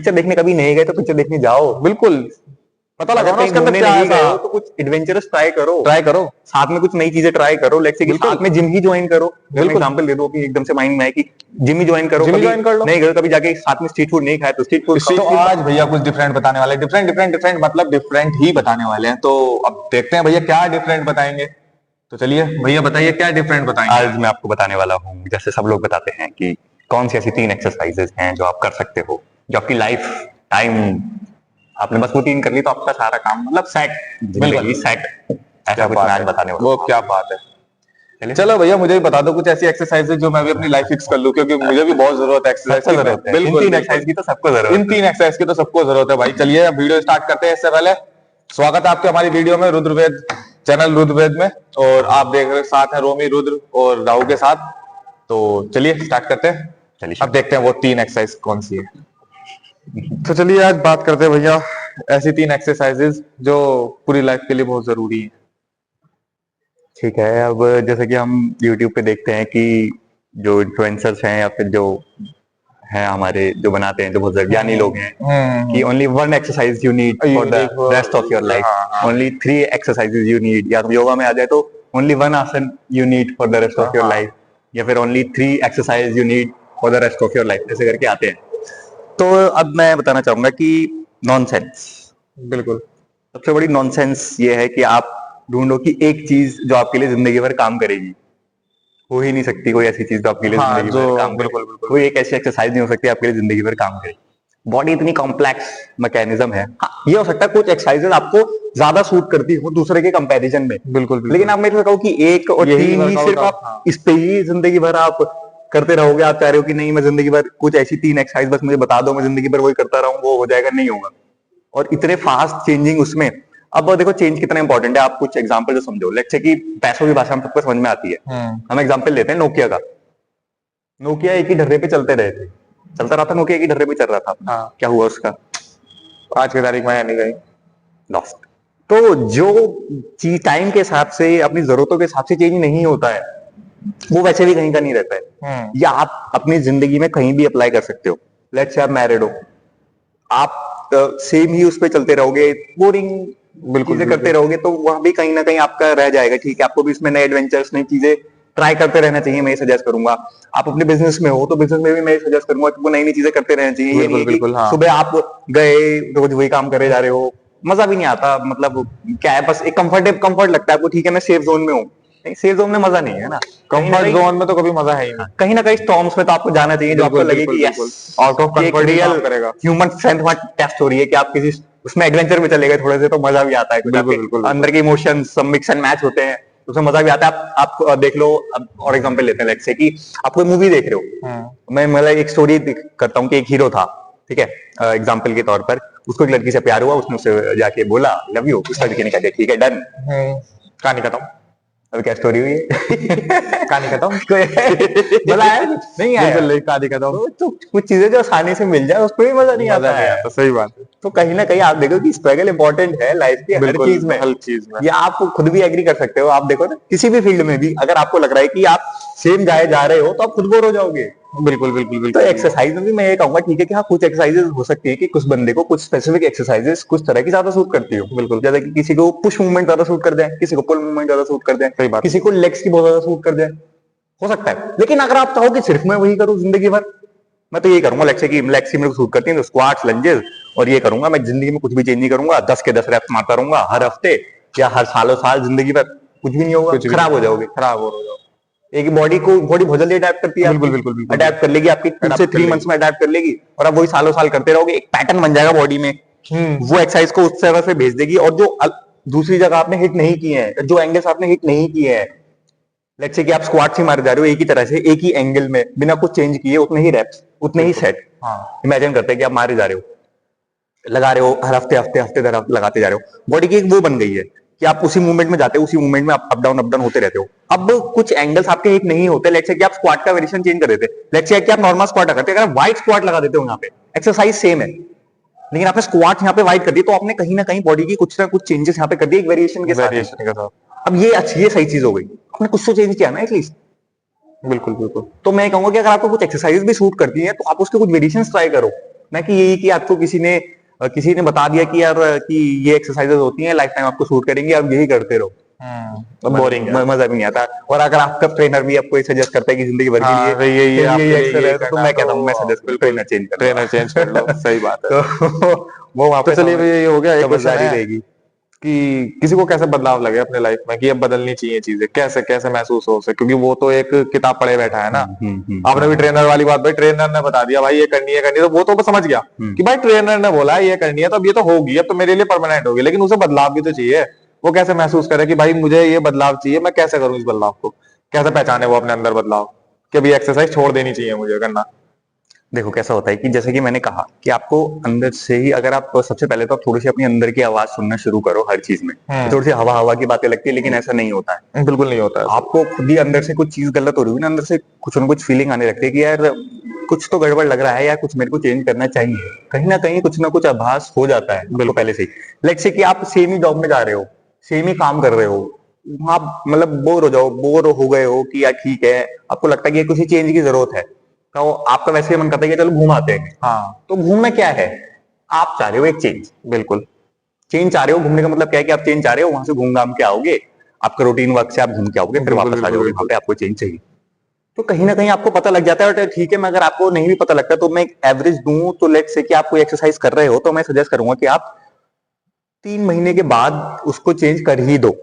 Picture देखने कभी नहीं गए तो पिक्चर देखने जाओ। बिल्कुल, पता लगाओ ना कहीं उसके अंदर घूमने क्या नहीं है गए हो ऐसा। तो कुछ एडवेंचरस ट्राई करो, ट्राई करो, साथ में कुछ नई चीजें ट्राई करो। लेट्स से कि बिल्कुल। साथ में जिम ही ज्वाइन करो। मैं बिल्कुल। एग्जांपल दे दूं कि एकदम से माइंड में है कि जिम ही ज्वाइन करो, जिम ही कभी ज्वाइन कर लो। नहीं गए कभी जाके साथ में स्ट्रीट फूड नहीं खाया तो स्ट्रीट फूड तो खाओ। आज भैया कुछ डिफरेंट बताने वाले, डिफरेंट डिफरेंट डिफरेंट मतलब डिफरेंट ही बताने वाले हैं। तो अब देखते हैं भैया क्या डिफरेंट बताएंगे। तो चलिए भैया बताइए क्या डिफरेंट बताएंगे। आज मैं आपको बताने वाला हूँ, जैसे सब लोग बताते हैं कि कौन सी ऐसी 3 एक्सरसाइजेज हैं जो आप कर सकते हो, जो आपकी लाइफ टाइम आपने बस रूटीन कर ली तो आपका सारा काम मतलब सेट, जिंदगी सेट। ऐसा कुछ मैं आज बताने वाला वो हूँ। क्या बात है। चलिए चलो भैया मुझे भी बता दो कुछ ऐसी एक्सरसाइजेज जो मैं भी अपनी लाइफ फिक्स कर लूं, क्योंकि मुझे भी बहुत जरूरत है एक्सरसाइज सबको की। जरूरत है इन बिल्कुल 3 बिल्कुल। एक्सरसाइज की, तो सबको जरूरत इन 3 एक्सरसाइज की तो सबको जरूरत है भाई। चलिए अब वीडियो स्टार्ट करते हैं। इससे पहले स्वागत है आपके हमारी वीडियो में, रुद्रवेद चैनल रुद्रवेद में। और आप देख रहे साथ हैं रोमी, रुद्र और राहु के साथ। तो चलिए स्टार्ट करते हैं। चलिए अब देखते हैं वो 3 एक्सरसाइज कौन सी है। तो चलिए आज बात करते हैं भैया ऐसी 3 एक्सरसाइजेज जो पूरी लाइफ के लिए बहुत जरूरी है। ठीक है। अब जैसे कि हम YouTube पे देखते हैं कि जो इन्फ्लुएंसर्स हैं या फिर जो हैं हमारे जो बनाते हैं, जो बहुत ज्ञानी लोग हैं, कि only 1 exercise you need for the rest of your life, only 3 exercises you need, या योगा में आ जाए तो ओनली 1 आसन you need for the rest of your life, या फिर only 3 exercise you need for the rest of your life, ऐसे करके आते हैं। तो अब मैं बताना चाहूंगा कि नॉनसेंस, बिल्कुल सबसे बड़ी नॉनसेंस ये है कि आप ढूंढो कि एक चीज जो आपके लिए जिंदगी भर काम करेगी। हो ही नहीं सकती कोई ऐसी चीज जो आपके लिए जिंदगी भर काम करे। बिल्कुल बिल्कुल। कोई एक ऐसी एक्सरसाइज नहीं हो सकती आपके लिए जिंदगी भर काम करे। बॉडी इतनी कॉम्प्लेक्स मैकेनिज्म है। हाँ, ये हो सकता है कुछ एक्सरसाइजेज आपको ज्यादा सूट करती हो दूसरे के कंपैरिजन में, बिल्कुल लेकिन आप मेरे से कहो कि 1 और 3 ही सिर्फ आप इस पे ही जिंदगी भर आप करते रहोगे। आप चाह रहे हो कि नहीं मैं जिंदगी भर कुछ ऐसी 3 एक्सरसाइज बस मुझे बता दो, मैं जिंदगी भर वही करता रहूं, वो हो जाएगा, नहीं होगा। और इतने फास्ट चेंजिंग उसमें। अब देखो चेंज कितना इंपॉर्टेंट है, आप कुछ एग्जांपल जो समझो। लेट्स से कि पैसों की भाषा हम सबको समझ में आती है। हम एग्जांपल लेते हैं नोकिया का। नोकिया एक ही ढर्रे पे चलते रहे थे, चलता रहा था नोकिया, एक ही ढर्रे पे चल रहा था। क्या हुआ उसका? आज की तारीख में नहीं गई, लॉस्ट। तो जो चीज टाइम के हिसाब से अपनी जरूरतों के हिसाब से चेंज नहीं होता है, वो वैसे भी कहीं का नहीं रहता है। या आप अपनी जिंदगी में कहीं भी अप्लाई कर सकते हो। लेट्स से आप मैरिड हो, आप सेम ही उस पे चलते रहोगे, बोरिंग बिल्कुल चीजें करते रहोगे, तो वहां भी कहीं ना कहीं आपका रह जाएगा। ठीक है, आपको भी इसमें नए एडवेंचर्स, नई चीजें ट्राई करते रहना चाहिए, मैं ये सजेस्ट करूंगा। आप अपने बिजनेस में हो तो बिजनेस में भी मैं सजेस्ट करूंगा कि वो नई नई चीजें करते रहना चाहिए। ये नहीं है कि सुबह आप गए रोज वही काम करे जा रहे हो, मजा भी नहीं आता। मतलब क्या है, बस एक कंफर्ट लगता है आपको। ठीक है मैं सेफ जोन में हूँ, नहीं, सेफ जोन में मजा नहीं है ना। कंफर्ट जोन में तो कभी मजा है ही नहीं। कहीं ना कहीं स्टॉर्म्स में तो आपको जाना चाहिए, जो आपको लगे कि yes out of comfort real करेगा। ह्यूमन स्ट्रेंथ वहां टेस्ट हो रही है कि आप किसी उसमें एडवेंचर में चले गए थोड़े से, तो मजा भी आता है। कुछ आपके अंदर के इमोशंस सब मिक्स एंड मैच होते हैं, उसमें मजा भी आता है। आप देख लो। अब और एग्जांपल लेते हैं, लेट्स से कि आप कोई मूवी देख रहे हो। मैं मतलब एक स्टोरी करता हूँ कि एक हीरो था, ठीक है, एग्जांपल के तौर पर। उसको एक लड़की से प्यार हुआ, उसने उससे जाके बोला लव यू, उस लड़की ने कहा ठीक है डन, कहानी खत्म। अब क्या स्टोरी हुई कहानी खत्म। मजा आया नहीं आया? कहानी खत्म। तो कुछ चीजें जो आसानी से मिल जाए उसमें भी मजा नहीं आता है। सही बात है। तो कहीं ना कहीं आप देखो कि स्ट्रगल इंपॉर्टेंट है लाइफ की हर चीज में। ये आप खुद भी एग्री कर सकते हो। आप देखो ना किसी भी फील्ड में भी अगर आपको लग रहा है कि आप सेम जा रहे हो तो आप खुद बोर हो जाओगे। बिल्कुल बिल्कुल बिल्कुल। तो एक्सरसाइज में भी मैं ये कहूंगा ठीक है कि हाँ कुछ एक्सरसाइजेस हो सकती है कि कुछ बंदे को कुछ स्पेसिफिक एक्सरसाइजेस कुछ तरह की ज्यादा सूट करती हो। बिल्कुल, जैसे कि किसी को पुश मूवमेंट ज्यादा सूट कर जाए, किसी को पुल मूवमेंट ज्यादा सूट कर जाए, किसी को लेग्स की बहुत ज्यादा सूट कर जाए, हो सकता है। लेकिन अगर आप चाहो कि सिर्फ मैं वही करूं जिंदगी भर, मैं तो ये करूंगा। लेग्स की लेग्स मेरे को सूट करती है तो स्क्वाट्स लंजेस और ये करूंगा। मैं जिंदगी में कुछ भी चेंज नहीं करूंगा, 10 के 10 रेप्स मारता रहूंगा हर हफ्ते या हर सालों साल, जिंदगी भर कुछ भी नहीं होगा, खराब हो जाओगे, खराब हो जाओगे। एक बॉडी बहुत जल्दी अडेप्ट करती है, बिल्कुल बिल्कुल बिल्कुल अडेप्ट कर लेगी आपकी 2 से 3 मंथ्स में अडेप्ट कर लेगी, और आप वही सालों साल करते रहोगे, एक पैटर्न बन जाएगा बॉडी में। वो एक्सरसाइज को उस जगह से भेज देगी, और जो दूसरी जगह आपने हिट नहीं किए हैं, जो एंगल्स आपने हिट नहीं किए हैं, लेट्स से कि आप स्क्वाट्स ही मार जा रहे हो एक ही तरह से, एक ही एंगल में, बिना कुछ चेंज किए, उतने ही रेप्स, उतने ही सेट। इमेजिन करते हैं कि आप मारे जा रहे हो, लगा रहे हो, हर हफ्ते हफ्ते हफ्ते लगाते जा रहे हो। बॉडी की एक वो बन गई है कि आप उसी मूवमेंट में जाते हो, उसी मूवमेंट में आप अप डाउन होते रहते हो। अब कुछ एंगल्स आपके हिट नहीं होते। लेट्स से कि आप स्क्वाट का वेरिएशन चेंज कर देते, लेट्स से कि आप नॉर्मल स्क्वाट करते, अगर वाइड स्क्वाट लगा देते हो यहाँ पे, एक्सरसाइज सेम है, लेकिन आपने स्क्वाट यहाँ पे वाइड कर दी, तो आपने कहीं ना कहीं बॉडी की कुछ ना कुछ चेंजेस यहाँ पे कर दिए एक वेरिएशन के साथ। अब ये अच्छी, ये सही चीज हो गई, आपने कुछ तो चेंज किया ना एटलीस्ट। बिल्कुल बिल्कुल। तो मैं कहूंगा कि अगर आपको कुछ एक्सरसाइज भी सूट करती है तो आप उसके कुछ वेरिएशंस ट्राई करो। ना कि यही कि आपको किसी ने बता दिया कि यार कि ये एक्सरसाइजेज होती हैं, लाइफ टाइम आपको सूट करेंगी, आप यही करते रहो। बोरिंग है। मजा भी नहीं आता। और अगर आपका ट्रेनर भी आपको सजेस्ट करता है कि जिंदगी भर के लिए हाँ, यही यही आपके लिए एक्सरसाइज यही है, तो करना मैं है, कहता हूँ मैं सजेस्ट करूँ ट्रेनर चेंज कर लो। ट्रेनर चेंज कर लो। सही बात है। तो वो वहां तो पे चलिए ये हो गया, एक क्वेश्चन समझदारी है रहेगी। कि किसी को कैसे बदलाव लगे अपने लाइफ में, कि अब बदलनी चाहिए चीजें, कैसे कैसे महसूस हो उसे, क्योंकि वो तो एक किताब पढ़े बैठा है ना। आपने भी ट्रेनर वाली बात, भाई ट्रेनर ने बता दिया भाई ये करनी है करनी है, तो वो तो समझ गया कि भाई ट्रेनर ने बोला है ये करनी है, तो अब ये तो होगी, अब तो मेरे लिए परमानेंट होगी, लेकिन उसे बदलाव भी तो चाहिए। वो कैसे महसूस करे कि भाई मुझे ये बदलाव चाहिए, मैं कैसे करूं इस बदलाव को, कैसे पहचाने वो अपने अंदर बदलाव कि अभी एक्सरसाइज छोड़ देनी चाहिए मुझे करना। देखो कैसा होता है कि जैसे कि मैंने कहा कि आपको अंदर से ही, अगर आप सबसे पहले तो आप थोड़ी सी अपनी अंदर की आवाज सुनना शुरू करो हर चीज में। थोड़ी सी हवा हवा की बातें लगती है, लेकिन ऐसा नहीं होता है। बिल्कुल नहीं होता है। आपको खुद ही अंदर से कुछ चीज गलत हो रही है ना, अंदर से कुछ ना कुछ फीलिंग आने लगती है कि यार कुछ तो गड़बड़ लग रहा है, या कुछ मेरे को चेंज करना चाहिए। कहीं ना कुछ आभास हो जाता है आपको पहले से ही। लेट्स से कि आप सेम ही जॉब में जा रहे हो, सेम ही काम कर रहे हो, आप मतलब बोर हो गए हो कि यार ठीक है, आपको लगता है कि कुछ चेंज की जरूरत है, तो आपका वैसे ही मन करता है कि चलो घूम आते हैं। हाँ, तो घूमना क्या है, आप चाह रहे हो एक चेंज। बिल्कुल। चेंज चाह रहे हो, घूमने का मतलब क्या है कि आप चेंज चाह रहे हो, वहां से घूम घाम के आओगे, आपका रूटीन वर्क से आप घूम के आओगे, फिर बिल्कुल वापस आ बिल्कुल जाओगे, वहां बिल्कुल। पे आपको चेंज चाहिए। तो कहीं ना कहीं आपको पता लग जाता है। और ठीक है, मैं अगर आपको नहीं भी पता लगता तो मैं एक एवरेज दूं, तो लेट्स से कि आप कोई एक्सरसाइज कर रहे हो, तो मैं सजेस्ट करूंगा कि आप 3 महीने के बाद उसको चेंज कर ही दो।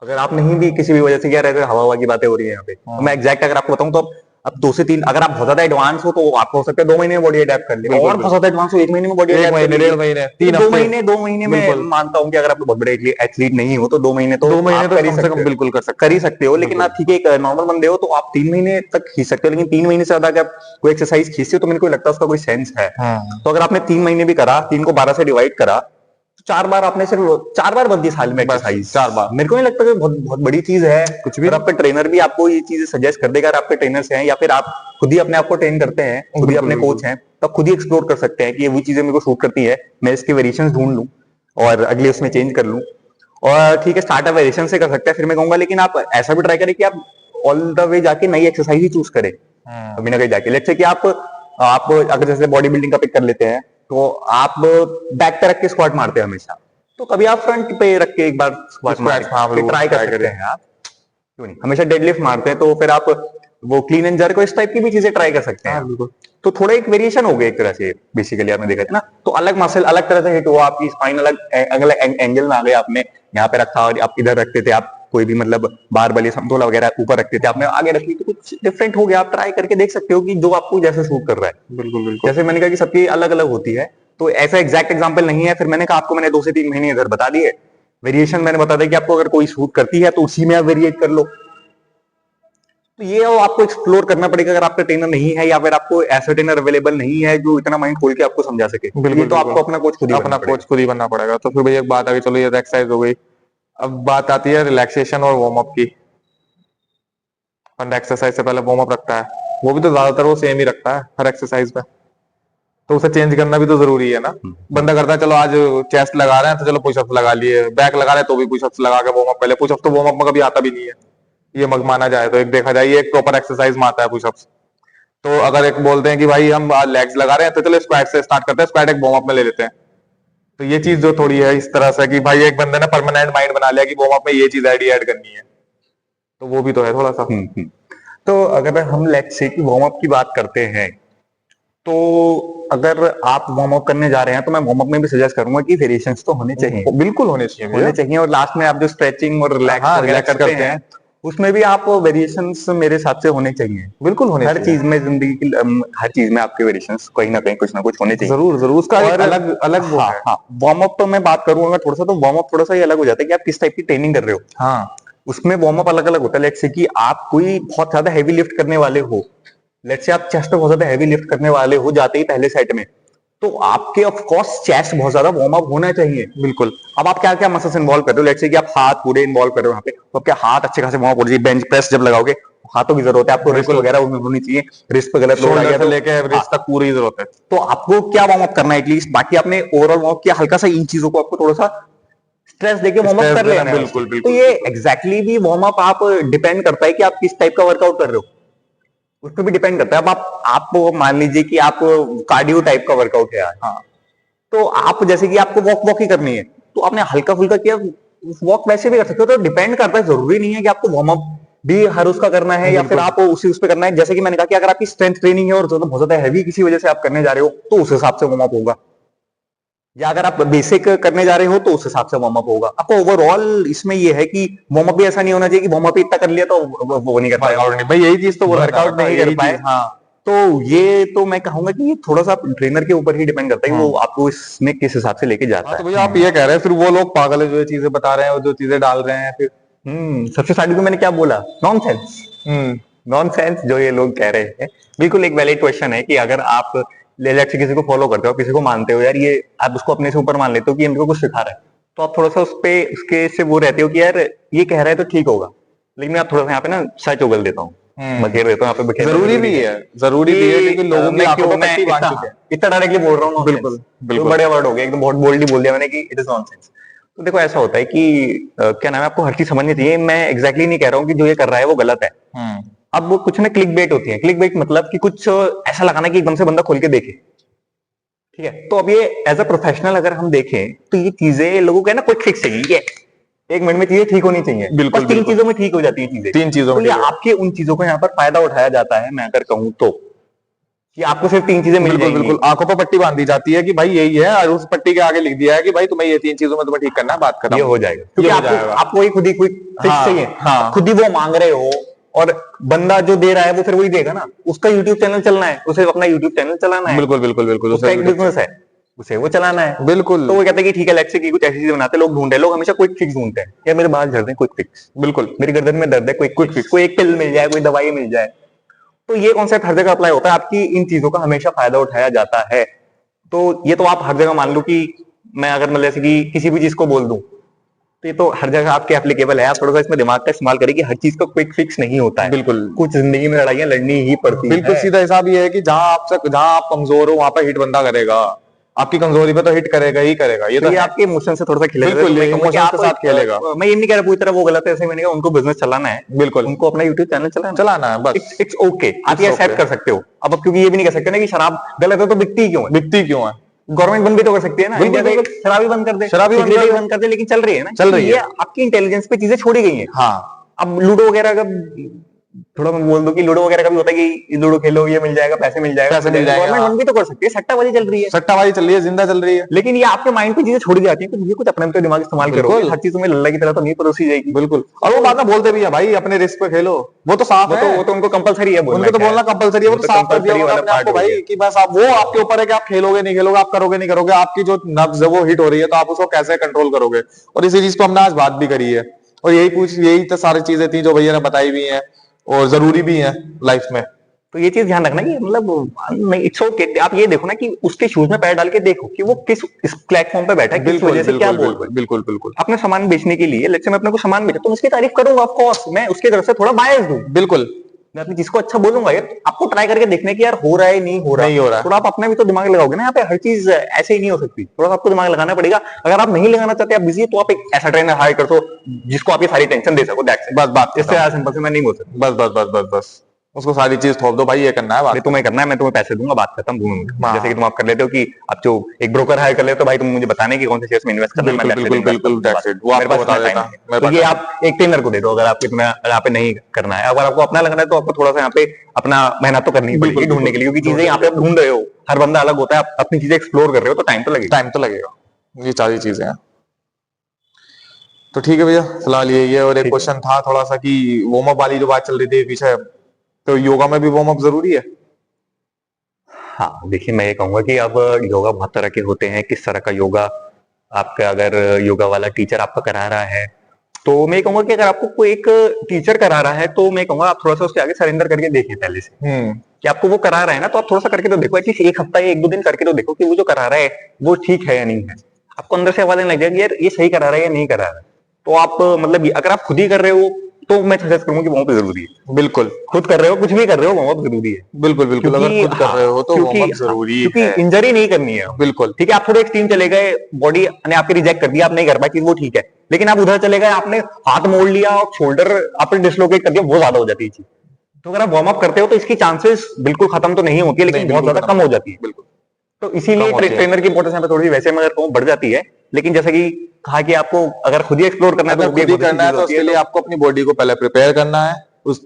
अगर आप नहीं भी किसी भी वजह से, क्या रहते हवा हवा की बातें हो रही है यहाँ पे, तो मैं एग्जैक्ट अगर आपको बताऊं तो अब 2 से 3, अगर आप बहुत ज्यादा एडवांस हो तो आपको हो सकता है 2 महीने में बॉडी अडेप्ट कर ले, बिल्कुल और बहुत ज्यादा एडवांस हो 1 महीने में बॉडी एक अडेप्ट कर महीने, ली। 1.5 महीने, 3 दो हफ्ते महीने 2 महीने में बिल्कुल। मानता हूँ कि अगर आप बहुत बड़े एथलीट नहीं हो तो 2 महीने तो 2 महीने आप तो कर ही कम से सकते कम हो, बिल्कुल कर सकते हैं। लेकिन बिल्कुल। आप ठीक है एक नॉर्मल बंदे हो तो आप 3 महीने तक खींच सकते हो, लेकिन 3 महीने से ज्यादा अगर कोई एक्सरसाइज खींचते हो तो मेरे को लगता है उसका कोई सेंस है। तो अगर आपने 3 महीने भी करा, 3 को 12 से डिवाइड करा, तो 4 बार आपने सिर्फ 4 बार बनती है साल में बस एक्सरसाइज। 4 बार मेरे को नहीं लगता कि बहुत बहुत बड़ी चीज है। कुछ भी और आपका ट्रेनर भी आपको ये चीजें सजेस्ट कर देगा, अगर आपके ट्रेनर से हैं, या फिर आप खुद ही अपने आप को ट्रेन करते हैं, खुद ही बिल्कुल अपने बिल्कुल। कोच हैं, तो खुद ही एक्सप्लोर कर सकते हैं कि ये वो चीजें मेरे को सूट करती है, मैं इसके वेरिएशंस ढूंढ लूं और अगले उसमें चेंज कर लूं। और ठीक है, स्टार्टअप वेरिएशन से कर सकते हैं, फिर मैं कहूंगा, लेकिन आप ऐसा भी ट्राई करें कि आप ऑल द वे जाके नई एक्सरसाइज ही चूज करें कभी ना कहीं जाके। लेट्स से कि आप अगर जैसे बॉडी बिल्डिंग का पिक कर लेते हैं, तो आप बैक पे रख के स्क्वाट मारते हैं हमेशा, तो कभी आप फ्रंट पे रख के एक बार स्क्वाट स्क्वाट्स, हाँ, मारें, बिल्कुल ट्राई कर ट्राई सकते करें। हैं आप। क्यों नहीं, हमेशा डेडलिफ्ट मारते हैं, तो फिर आप वो क्लीन एंड जर्क, इस टाइप की भी चीजें ट्राई कर सकते हैं हाँ, आप। बिल्कुल। तो थोड़ा एक वेरिएशन हो गया एक तरह से, बेसिकली आपने देखा था ना, तो अलग मसल अलग तरह से हिट हुआ, आपकी स्पाइन अलग अलग एंगल में आ गया, आपने यहाँ पे रखा और आप इधर रखते थे, आप कोई भी मतलब बारबल या समतोला वगैरह ऊपर रखते थे, आपने आगे रखी, तो कुछ डिफरेंट हो गया। आप ट्राई करके देख सकते हो कि जो आपको जैसे सूट कर रहा है। बिल्कुल बिल्कुल। जैसे मैंने कहा कि सबकी अलग अलग होती है, तो ऐसा एग्जैक्ट एग्जाम्पल नहीं है। फिर मैंने कहा आपको, मैंने 2 से 3 महीने इधर बता दिए, वेरिएशन मैंने बता दिया कि आपको अगर कोई सूट करती है तो उसी में आप वेरिएट कर लो। तो ये आपको एक्सप्लोर करना पड़ेगा, अगर आपका ट्रेनर नहीं है या फिर आपको ऐसा ट्रेनर अवेलेबल नहीं है जो इतना माइंड खोल के आपको समझा सके, बिल्कुल ये तो बिल्कुल। आपको अपना कोच खुद ही अपना बनना कोच पड़ेगा। खुद ही बनना पड़ेगा। तो फिर भैया एक बात आ गई, चलो ये तो एक्सरसाइज हो गई, अब बात आती है रिलैक्सेशन और वार्म अप की। बंदा एक्सरसाइज से पहले वार्म अप रखता है, वो भी तो ज्यादातर वो सेम ही रखता है हर एक्सरसाइज पे, तो उसे चेंज करना भी तो जरूरी है ना। बंदा करता है चलो आज चेस्ट लगा रहे हैं तो चलो पुशअप्स लगा लिए, बैक लगा रहे हैं तो भी पुशअप्स लगा के वार्म अप पहले, पुशअप्स तो वार्म अप में कभी आता भी नहीं है, ये मग माना जाए तो, एक देखा जाए ये एक प्रॉपर एक्सरसाइज में आता है पुशअप्स। तो अगर एक बोलते हैं कि भाई हम आज लेग्स लगा रहे हैं तो चलो स्क्वाट से स्टार्ट करते हैं, स्क्वाट एक वार्म अप में ले लेते हैं। तो ये चीज जो थोड़ी है इस तरह से कि भाई एक बंदे ने परमानेंट माइंड बना लिया कि वार्म अप में ये चीज ऐड करनी है, तो वो भी तो है थोड़ा सा। तो अगर हम लेट्स से कि वार्म अप की बात करते हैं, तो अगर आप वार्म अप करने जा रहे हैं तो मैं वार्म अप में भी सजेस्ट करूंगा कि वेरिएशंस तो होने चाहिए, बिल्कुल होने चाहिए भैया। होने चाहिए। और लास्ट में आप जो स्ट्रेचिंग और रिलैक्स हाँ, वगैरह रिलैक्स करते करते हैं, उसमें भी आप वेरिएशंस मेरे हिसाब से होने चाहिए। बिल्कुल होने हर चाहिए। चीज में, जिंदगी की हर चीज में आपके वेरिएशंस कहीं ना कुछ होने चाहिए। जरूर जरूर, उसका एक अलग अलग वो हाँ है। हाँ, वार्म अप तो मैं बात करूँ अगर थोड़ा सा, तो वार्म अप थोड़ा सा ये अलग हो जाता है कि आप किस टाइप की ट्रेनिंग कर रहे हो। हाँ, उसमें वार्म अप अलग अलग होता है। लेट्स से कि आप कोई बहुत ज्यादा हैवी लिफ्ट करने वाले हो, लेट्स से आप चेस्ट पे बहुत ज्यादा हैवी लिफ्ट करने वाले हो जाते ही पहले सेट में, तो आपके ऑफ कोर्स चेस्ट बहुत ज्यादा वार्म अप होना चाहिए। बिल्कुल। अब आप क्या क्या मसल्स इन्वॉल्व कर रहे हो, लेट्स से कि आप हाथ पूरे इन्वॉल्व कर रहे हो यहाँ पे, तो आपके हाथ अच्छे खासे वार्म अप हो जाए। बेंच प्रेस जब लगाओगे, हाथों की जरूरत है आपको, रिस्ट बिल्कुल। वगैरह होनी चाहिए, रिस्ट पे गलत लोड आ शोल्डर गया से तो लेके रिस्ट तक पूरी जरूरत है। तो आपको क्या वार्म अप करना है एटलीस्ट, बाकी आपने ओवरऑल वार्म अप किया, हल्का सा इन चीजों को आपको थोड़ा सा स्ट्रेस देके वार्म अप स्ट्रेस कर देना, लेना है। बिल्कुल तो बिल्कुल ये बिल्कुल। एग्जैक्टली भी वार्म अप आप डिपेंड करता है कि आप किस टाइप का वर्कआउट कर रहे हो। उस पर भी डिपेंड करता है। अब आप मान लीजिए कि आप कार्डियो टाइप का वर्कआउट है यार, हाँ, तो आप जैसे कि आपको वॉक वॉक ही करनी है, तो आपने हल्का फुल्का किया, वॉक वैसे भी कर सकते हो। तो डिपेंड करता है, जरूरी नहीं है कि आपको वार्म अप भी हर उसका करना है या फिर आप उस पे करना है। जैसे कि मैंने कहा कि अगर आपकी स्ट्रेंथ ट्रेनिंग है और बहुत ज्यादा हैवी किसी वजह से आप करने जा रहे हो, तो उस हिसाब से वार्म अप होगा, या अगर आप बेसिक करने जा रहे हो तो उस हिसाब से वार्म अप होगा। आपको ओवरऑल इसमें ये है कि वार्म अप भी ऐसा नहीं होना चाहिए कि वार्म अप इतना कर लिया तो वो नहीं कर पाए, वर्कआउट नहीं भाई, यही चीज तो वर्कआउट नहीं कर पाए। हाँ, तो ये तो मैं कहूंगा कि ये थोड़ा सा ट्रेनर के ऊपर ही डिपेंड करता है कि वो आपको इसमें किस हिसाब से लेके जाता हाँ, तो है। भैया आप ये कह रहे हैं फिर वो लोग पागल है जो ये चीजें बता रहे हैं, वो जो चीजें डाल रहे हैं फिर। सबसे स्टार्टिंग में मैंने क्या बोला, नॉनसेंस। नॉनसेंस जो ये लोग कह रहे हैं, बिल्कुल एक वैलिड क्वेश्चन है कि अगर आप लेट से किसी को फॉलो करते हो, किसी को मानते हो यार, ये आप उसको अपने से ऊपर मान लेते हो कि इनको कुछ सिखा रहा है, तो आप थोड़ा सा उस पे उसके से वो रहते हो कि यार ये कह रहा है तो ठीक होगा। लेकिन मैं आप थोड़ा सा यहाँ पे ना सच उगल देता हूँ, बखेर देता हूँ यहाँ पे। जरूरी भी है, जरूरी भी है, क्योंकि लोगों की आंखों पर पट्टी बांध चुके हैं। इतना डायरेक्टली बोल रहा हूँ, बिल्कुल, बिल्कुल। बड़े वर्ड हो गए एकदम, बहुत बोल्डली बोल दिया मैंने कि इट इज नॉनसेंस। तो देखो ऐसा होता है कि क्या नाम है, आपको हर चीज समझनी चाहिए। मैं एग्जैक्टली नहीं कह रहा हूँ कि जो ये कर रहा है वो गलत है। अब वो कुछ ना क्लिक बेट होती है। क्लिक बेट मतलब कि कुछ ऐसा लगाना कि एकदम से बंदा खोल के देखे, ठीक है। तो अब ये एज अ प्रोफेशनल अगर हम देखें तो ये चीजें लोगों को है ना क्विक फिक्स चाहिए, ये एक मिनट में चीजें ठीक होनी चाहिए। बिल्कुल, तीन चीजों में ठीक हो जाती है चीजें, 3 चीजों तो में ये आपके उन चीजों को यहाँ पर फायदा उठाया जाता है। मैं अगर कहूँ तो कि आपको सिर्फ 3 चीजें मिल जाएंगी। बिल्कुल आंखों पर पट्टी बांध दी जाती है कि भाई यही है, और उस पट्टी के आगे लिख दिया है कि भाई तुम्हें ये 3 चीजों में तुम्हें ठीक करना है, बात खत्म। ये हो जाएगा, क्योंकि आपको ही खुद ही क्विक फिक्स चाहिए, खुद ही वो मांग रहे हो, और बंदा जो दे रहा है वो फिर वही देगा ना। उसका यूट्यूब चैनल चलना है, उसे अपना यूट्यूब चैनल चलाना है, बिल्कुल बिल्कुल बिल्कुल, उसका एक बिजनेस है, उसे वो चलाना है। बिल्कुल। तो वो कहते हैं कि ठीक है, लेट्स से की कुछ ऐसी चीजें बनाते हैं, लोग ढूंढते हैं, लोग हमेशा क्विक फिक्स ढूंढते हैं। यार मेरे बाल झड़ रहे हैं, क्विक फिक्स, बिल्कुल मेरी गर्दन में दर्द है, क्विक फिक्स, कोई एक पिल मिल जाए, कोई दवाई मिल जाए। तो ये कॉन्सेप्ट हर जगह अप्लाई होता है, आपकी इन चीजों का हमेशा फायदा उठाया जाता है। तो ये तो आप हर जगह मान लो कि मैं अगर मतलब जैसे कि किसी भी चीज को बोल दूं, तो ये तो हर जगह आपके एप्लीकेबल है। आप थोड़ा सा इसमें दिमाग का इस्तेमाल करें कि हर चीज का क्विक फिक्स नहीं होता है। बिल्कुल, कुछ जिंदगी में लड़ाइयां लड़नी ही पड़ती है। बिल्कुल सीधा हिसाब ये है कि जहां आप कमजोर हो वहां पर हिट बंदा करेगा, आपकी कमजोरी पे तो हिट करेगा ही करेगा। ये तो ये आपके इमोशन से थोड़ा सा खेलेगा, बिल्कुल इमोशन के साथ खेलेगा। मैं ये नहीं कह रहा पूरी तरह वो गलत है, ऐसे मैंने कहा उनको बिजनेस चलाना है, बिल्कुल उनको अपना यूट्यूब चैनल चलाना है, बस इट्स ओके, आप ये एक्सेप्ट कर सकते हो। अब क्योंकि ये भी नहीं कह सकते ना कि शराब गलत है तो बिकती क्यों है, बिकती क्यों है। गवर्नमेंट बंद भी तो कर सकती है ना, इंडिया में शराबी बंद कर दे, शराबी बंद कर दे, लेकिन चल रही है ना, चल रही है। आपकी इंटेलिजेंस पे चीजें छोड़ी गई है। हाँ, अब लूडो वगैरह का थोड़ा मैं बोल दूं कि लूडो वगैरह का भी होता है कि लूडो खेलो ये मिल जाएगा, पैसे मिल जाएगा, गवर्नमेंट बंद भी तो कर सकती है। सट्टाबाजी चल रही है, सट्टाबाजी चल रही है, जिंदा चल रही है, लेकिन ये आपके माइंड पे चीजें छोड़ी जाती है। तो ये कुछ अपने में तो दिमाग इस्तेमाल करो, हर चीज में लल्ला की तरह तो नहीं परोसी जाएगी। बिल्कुल। और वो बात ना बोलते भी है भाई, अपने रिस्क पे खेलो, वो तो साफ है, वो तो उनको कंपलसरी है बोलना, उनको तो बोलना कंपलसरी है, वो तो साफ कर दिया उन्होंने अपने आप को भाई कि बस आप, वो आपके ऊपर है कि आप खेलोगे नहीं खेलोगे, आप करोगे नहीं करोगे, आपकी जो नब्ज है वो हिट हो रही है तो आप उसको कैसे कंट्रोल करोगे। और इसी चीज पे हमने आज बात भी करी है, और यही तो सारी चीजें थी जो भैया ने बताई भी हैं और जरूरी भी है लाइफ में। तो ये चीज ध्यान रखना कि मतलब इट्स ओके, आप ये देखो ना कि उसके शूज में पैर डाल के देखो कि वो किस इस प्लेटफॉर्म पे बैठा है, किस वजह से क्या बोल रहा है। बिल्कुल बिल्कुल। अपने सामान बेचने के लिए, लेट्स से मैं अपने को सामान बेचा तो मैं उसकी तारीफ करूंगा, ऑफ कोर्स मैं उसकी तरफ से थोड़ा बायस दूं, बिल्कुल मैं अपनी चीज को अच्छा बोलूंगा। यार आपको ट्राई करके देखने की यार हो रहा है नहीं हो रहा, थोड़ा आप अपना भी तो दिमाग लगाओगे ना। यहाँ पे हर चीज ऐसे ही नहीं हो सकती, थोड़ा सा आपको दिमाग लगाना पड़ेगा। अगर आप नहीं लगाना चाहते, आप बिजी, तो आप एक ऐसा ट्रेनर हायर कर दो जिसको आप ये सारी टेंशन दे सको। बस बात इससे ज्यादा सिंपल से मैं नहीं बोल सकता। बस बस बस बस बस उसको सारी चीज थोप दो भाई, ये करना है, तुम्हें करना है, मैं तुम्हें पैसे दूंगा, बात खत्म। जैसे कि तुम आप कर लेते हो कि आप जो एक ब्रोकर हायर कर लेते हो, भाई तुम मुझे बताने की कौन से शेयर्स में इन्वेस्ट करना है, मैं बिल्कुल बिल्कुल वो आपको बता देता हूं। तो ये आप एक ट्रेनर को दे दो अगर आपको इतना यहाँ पे नहीं करना है। अगर आपको अपना लगना है तो आपको थोड़ा सा यहाँ पे अपना मेहनत तो करनी पड़ेगी ढूंढने के लिए, क्योंकि चीजें यहाँ पे आप ढूंढ रहे हो, हर बंदा अलग होता है, आप अपनी चीजें एक्सप्लोर कर रहे हो तो टाइम तो लगेगा। ये सारी चीजें हैं। तो ठीक है भैया, फिलहाल यही है। और एक क्वेश्चन था थोड़ा सा कि वार्म अप वाली जो बात चल रही थी पीछे, तो योगा में भी वार्म अप जरूरी है? हाँ देखिए, मैं ये कहूंगा कि अब योगा बहुत तरह के होते हैं, किस तरह का योगा आपका, अगर योगा वाला टीचर आपका करा रहा है तो मैं कहूंगा कि अगर आपको कोई एक टीचर करा रहा है तो मैं कहूंगा आप थोड़ा सा उसके आगे सरेंडर करके देखिए पहले से, कि आपको वो करा रहा है ना, तो आप थोड़ा सा करके तो देखो, एटलीस्ट एक हफ्ता या 1-2 दिन करके तो देखो कि वो जो करा रहा है वो ठीक है या नहीं है। आपको अंदर से आवाज लग जाएगी यार ये सही करा रहा है या नहीं करा रहा है। तो आप मतलब अगर आप खुद ही कर रहे हो तो मैं सजेस्ट करूंगा कि वार्म अप जरूरी है। बिल्कुल, खुद कर रहे हो, कुछ भी कर रहे हो, वार्म अप जरूरी है। बिल्कुल बिल्कुल, अगर खुद कर रहे हो तो वार्म अप जरूरी है, क्योंकि इंजरी नहीं करनी है। बिल्कुल ठीक है, आप थोड़े एक्सट्रीम चले गए, बॉडी ने आपके रिजेक्ट कर दिया, आप नहीं कर पाए, वो ठीक है, लेकिन आप उधर चले गए, आपने हाथ मोड़ लिया और शोल्डर आपने डिसलोकेट कर दिया, वो ज्यादा हो जाती है चीज। तो अगर आप वार्म अप करते हो तो इसकी चांसेस बिल्कुल खत्म तो नहीं होती है, लेकिन नहीं, बहुत बिल्कुल ज्यादा खत्म कम हो जाती है। बिल्कुल तो इसीलिए कम होती है। ट्रेनर की इंपॉर्टेंस यहाँ पे थोड़ी सी वैसे मैं अगर कहूँ बढ़ जाती है, लेकिन जैसे कि कहा कि आपको अगर खुद ही एक्सप्लोर करना है तो अगर वो भी खुद एक ही बहुत अच्छी करना है चीज तो होती उसके लिए आपको अपनी बॉडी को पहले प्रिपेयर करना है, उस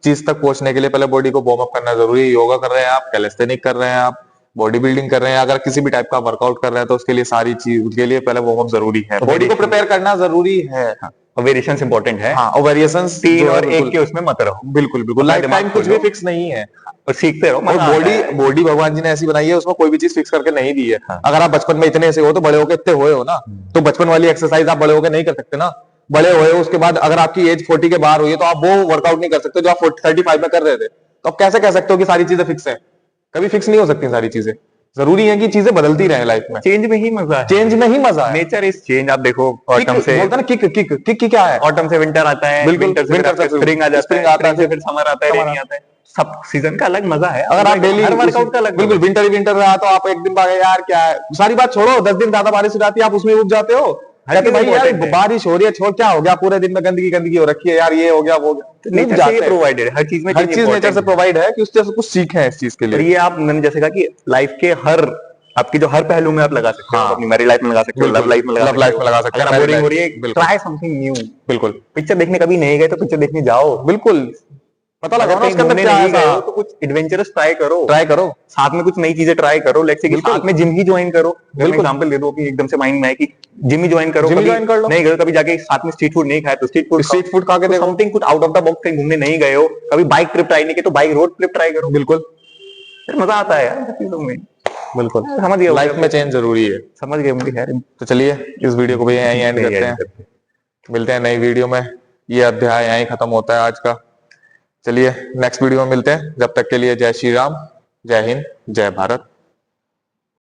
चीज तक पहुंचने के लिए पहले बॉडी को वार्म अप करना जरूरी है। योगा कर रहे हैं आप, कैलिस्थेनिक कर रहे हैं आप, बॉडी बिल्डिंग कर रहे हैं, अगर किसी भी टाइप का वर्कआउट कर रहे हैं तो उसके लिए सारी चीज के लिए पहले वार्म अप जरूरी है, बॉडी को प्रिपेयर करना जरूरी है। और वेरिएशंस इंपॉर्टेंट है। हाँ, और वेरिएशंस तीन जो है और एक बिल्कुल के उसमें मत रहो, बिल्कुल बिल्कुल अपना लाइफ दिमाग टाइम कुछ भी खोलो फिक्स नहीं है। और सीखते रहो, और मजा आता बॉडी है। बॉडी भगवान जी ने ऐसी बनाई है, उसमें कोई भी चीज फिक्स करके नहीं दी है। हाँ। अगर आप बचपन में इतने ऐसे हो तो बड़े होके इतने हुए हो ना, तो बचपन वाली एक्सरसाइज आप बड़े होके नहीं कर सकते ना। बड़े हुए हो उसके बाद अगर आपकी एज 40 के बाहर हुई है तो आप वो वर्कआउट नहीं कर सकते जो आप 35 में कर रहे थे। तो आप कैसे कह सकते हो कि सारी चीजें फिक्स है? कभी फिक्स नहीं हो सकती सारी चीजें। जरूरी है कि चीजें बदलती रहे लाइफ में। चेंज में ही मजा है, चेंज में ही मजा है। Nature is change. आप देखो किक ऑटम से बोलते हैं ना, किक किक किक की क्या है? ऑटम से विंटर आता है, बिल्कुल, विंटर से winter फिर से स्प्रिंग आ जाता spring है, आता है, स्प्रिंग से फिर समर आता है, summer रेनी आता है। सब सीजन का अलग मजा है। अगर आप डेली हर वर्कआउट का अलग बिल्कुल विंटर ही विंटर रहा तो आप एक दिन बाद यार क्या है, सारी बात छोड़ो, 10 दिन ज्यादा बारिश हो जाती है आप उसमें उग जाते हो। कहते भाई यार बारिश हो रही है, छोड़ क्या हो गया, पूरे दिन में गंदगी गंदगी हो रखी है यार, ये हो गया वो हो गया। नेचर से ये प्रोवाइडेड है, हर चीज में हर चीज नेचर से प्रोवाइड है कि उससे कुछ सीखें इस चीज के और लिए। ये आप मैंने जैसे कहा कि लाइफ के हर आपकी जो हर पहलू में आप लगा सकते हो। हाँ। अपनी मैरिड लाइफ में लगा सकते हो, लव लाइफ में लगा लव लाइफ में लगा सकते अगर हैं, बोरिंग हो रही है, बिल्कुल ट्राई समथिंग न्यू। बिल्कुल पिक्चर देखने कभी नहीं गए तो पिक्चर देखने जाओ, बिल्कुल पता लगाओ ना उसके अंदर घूमने क्या नहीं है। गए हो तो कुछ एडवेंचरस ट्राई करो, ट्राई करो, साथ में कुछ नई चीजें ट्राई करो। लेट्स से कि बिल्कुल। साथ में जिम ही ज्वाइन करो। बिल्कुल। एग्जांपल दे दो कि एकदम से माइंड में है कि जिम ही ज्वाइन करो, जिम ही कभी join कर लो। नहीं गए कभी जाके साथ में स्ट्रीट फूड नहीं खाए तो स्ट्रीट फूड खा के देखो। समथिंग कुछ आउट ऑफ द बॉक्स कहीं घूमने नहीं गए हो, कभी बाइक ट्रिप ट्राई नहीं की तो बाइक रोड ट्रिप ट्राई करो, बिल्कुल फिर मजा आता है यार इन चीजों में। बिल्कुल समझ गए लाइफ में चेंज जरूरी है। समझ गए होंगे खैर। तो चलिए इस वीडियो को भी यहीं एंड करते हैं, मिलते हैं नई वीडियो में। ये अध्याय यहीं खत्म होता है आज का। चलिए नेक्स्ट वीडियो में मिलते हैं, जब तक के लिए जय श्री राम, जय हिंद, जय भारत।